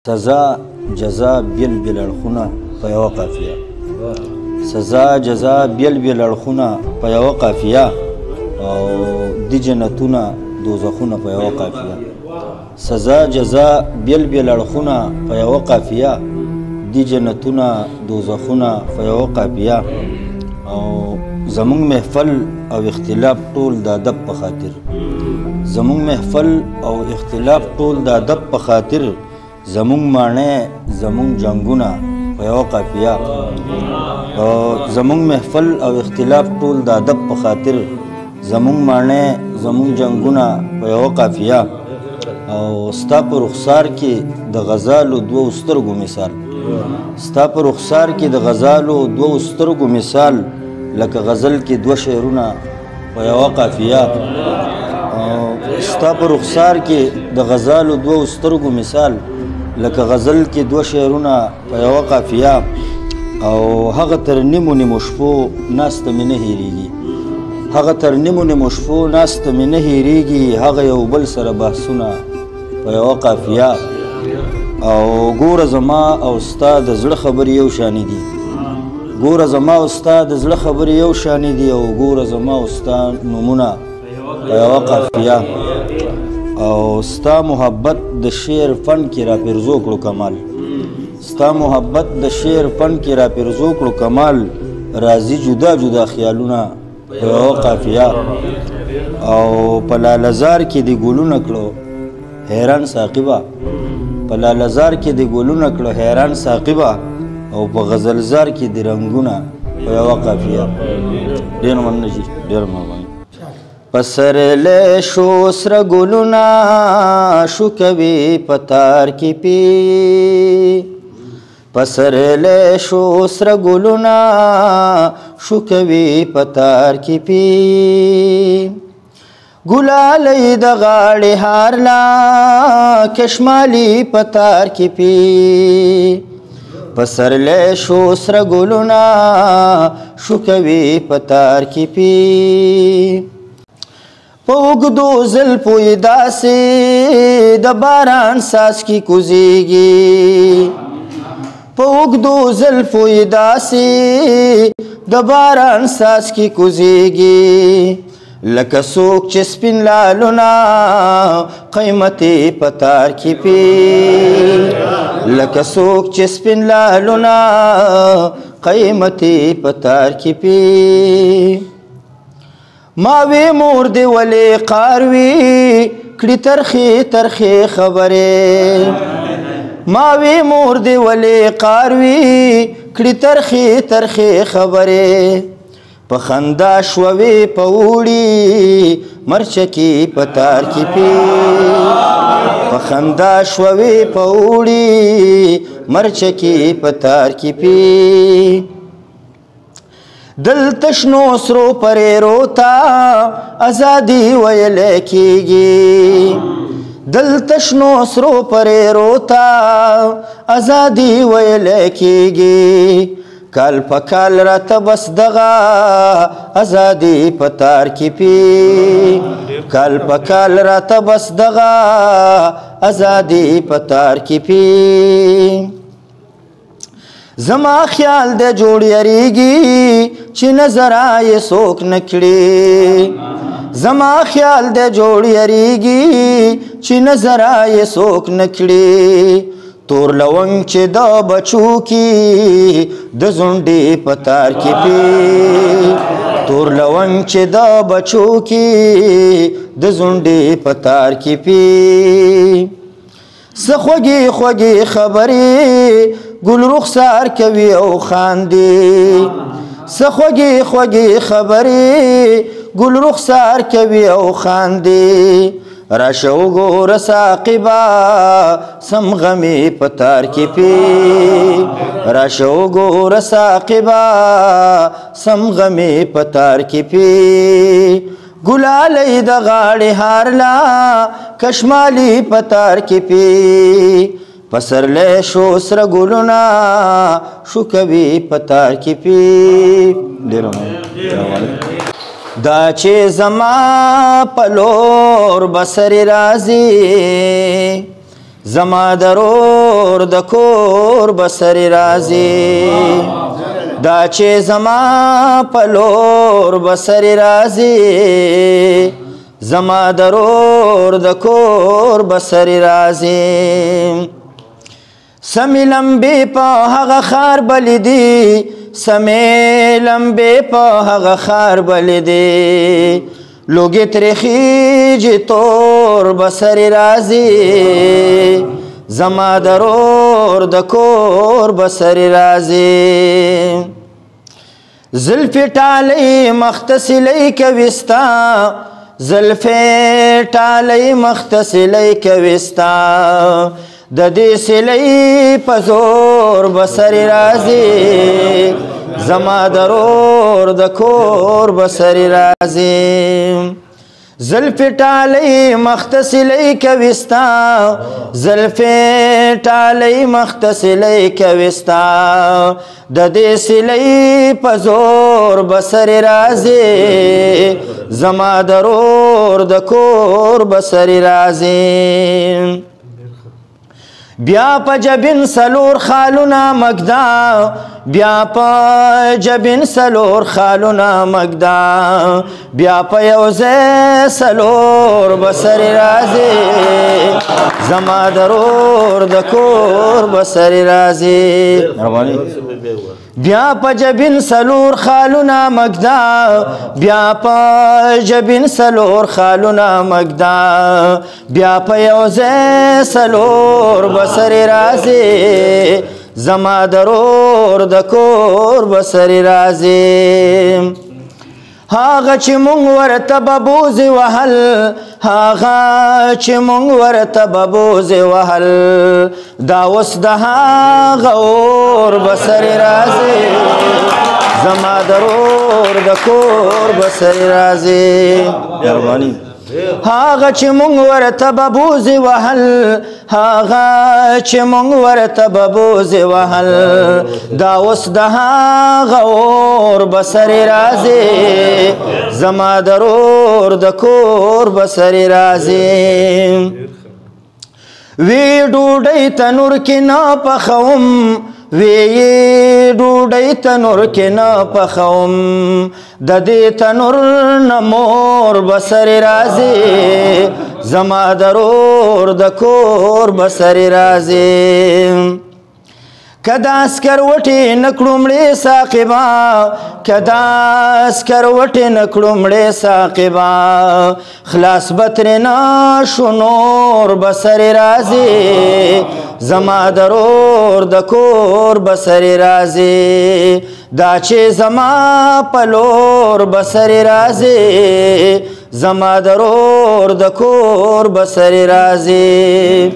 سزا جزا بیل بیل اړخونه په یوه قافیه. سزا جزا بیل بیل اړخونه په یوه قافیه او د جنتونه دوزخونه په یوه قافیه. سزا جزا بیل بیل اړخونه په یوه قافیه د جنتونه دوزخونه په یوه قافیه. او زمونږ محفل او اختلاف ټول د ادب په خاطر، زمونږ محفل او اختلاف ټول د ادب په خاطر، زمونږ ماڼۍ زمونږ جنګونه په یوه قافیه. زمونږ محفل او اختلاف ټول د ادب په خاطر، زمونږ ماڼۍ زمونږ جنګونه په یوه قافیه. او ستا په رخسار کې د غزالو دوو سترګو مثال، ستا په رخسار کې د غزالو دوو سترګو مثال، لکه غزل کې دوه شعرونه په یوه قافیه. ستا په رخسار کې د غزالو دوو سترګو مثال، لکه غزل کې دوه شعرونه په یوه قافیه. او هغه تر نیمو نیمو شپو ناسته مې نه هېرېږي، هغه تر نیمو نیمو شپو ناسته مې نه هېرېږي، هغه یو بل سره بحثونه په یوه قافیه. او ګوره زما او ستا د زړه خبرې یو شانې دي، ګوره زما او ستا د زړه خبرې یو شانې دي. او ګوره زما او ستا نومونه په یوه قافیه. او ستا محبت د شعر فن کې را پیرزو کړو کمال، ستا محبت د شعر فن کې را پیرزو کړو کمال، راځي جدا جدا خیالونه په یوه قافیه. او په لالهزار کې دې ګلونه کړو حیران ساقبه، په لالهزار کې دې ګلونه کړو حیران ساقبه. او په غزلزار کې دې رنګونه په یوه قافیه. ډېر مننه جي، ډېر مهرباني. پسرلی شو سره ګلونه شو کوي په تار کې پی، پسرلی شو سره ګلونه شو کوي په تار کې پی، ګلالی د غاړې هار لا کشمالي په تار کې پی، پسرلی شو سره ګلونه شو کوي په تار کې پی. په اوږدو زلفو یې داسې د باران څاڅکي کوزیږي، په اوږدو زلفو یې داسې د باران څاڅکي کوزیږي، لکه څوک چې سپین لالونه قیمتي په تار کې پی، لکه څوک چې سپین لالونه قیمتي په تار کې پی. ما وی مور دی ولې قار وي کړي ترخې ترخې خبرې، ما وی مور دی ولې قار وي کړي ترخې ترخې خبرې، په خندا شوې په وړي مرچکي په تار کې پی، په خندا شوې په وړي مرچکي په تار کې پی. دلته شنو سرو پریرو ته ازادي ویلی کېږي، دلته شنو سرو پریرو ته ازادي ویلی کېږي، کال په کال راته بس دغه ازادي په تار کې پی، کال په کال راته بس دغه ازادي په تار کې پی. زما خیال د جوړ یریږي چې نظره یې څوک نه کړي، زما خیال د جوړ یریږي چې نظره یې څوک نه کړي، تور لونګ چې د بچو کې د ځونډې په تار کې پی، تور لونګ چې د بچو کې د ځونډې په تار کې پی. څه خوږې خوږې خبرې ګل رخسار کوي او خاندي، څه خوږې خوږې خبرې ګل رخسار کوي او خاندي، راشه وګوره ساقبه سم غمې په تار کې پی، راشه وګوره ساقبه سم غمې په تار کې پی. ګلالی د غاړې هار لا کشمالي په تار کې پی، پسرلی شو سره ګلونه شو کوي په تار کې پی. دا چې زما په لور بسرې راځي زما درور د کور بسر راځي دا چې زما پلور بسر راځي زما درور د کور بسر راځي سمې لمبې په هغه خار بلیدي سمې لمبې په هغه خار بلیدي لوګې ترې خیجې تور بسر راځي زما درور د کور بسر راځي زلفې ټالۍ مختصلۍ کوي ستا زلفې ټالۍ مختصلۍ کوي ستا د دې سلۍ په زور بسر راځي زما درور د کور بسر راځي زلفې ټالۍ مختصلۍ کوي ستا زلفې ټالۍ مختصلۍ کوي ستا د دې سلۍ په زور بسر راځي زما درور د کور بسر راځي بیا په جبین سلور خالونه مګدا بیا په جبین سلور خالونه مګدا بیا په یو ځای سلور بسر راځي زما درور د کور بسر راځي بیا په جبین سلور خالونه مګدا بیا په جبین سلور خالونه مګدا بیا په یو ځای سلور بسر راځي زما درور د کور بسر راځي هاغه چې مونږ ورته ببوزې وهل هاغه چې مونږ ورته ببوزې وهل دا اوس د هاغه اور بسر راځي زما درور د کور بسر راځي مهرباني هاغه چې مونږ ورته ببوزې وهل هاغه چې مونږ ورته ببوزې وهل دا اوس د هاغه اور بسر راځي زما درور د کور بسر راځي وی ډوډۍ تنور کې نه پخوم وی ډوډۍ تنور کې نه پخوم د دې تنور نه مور بسر راځي زما درور د کور بسر راځي کدا سکروټې نکړو مړې ساقبا کدا سکروټې نکړو مړې ساقبا خلاص بترنا شو نور بسر راځي زما درور د کور بسر راځي دا چې زما پلور بسر راځي زما درور د کور بسر راځي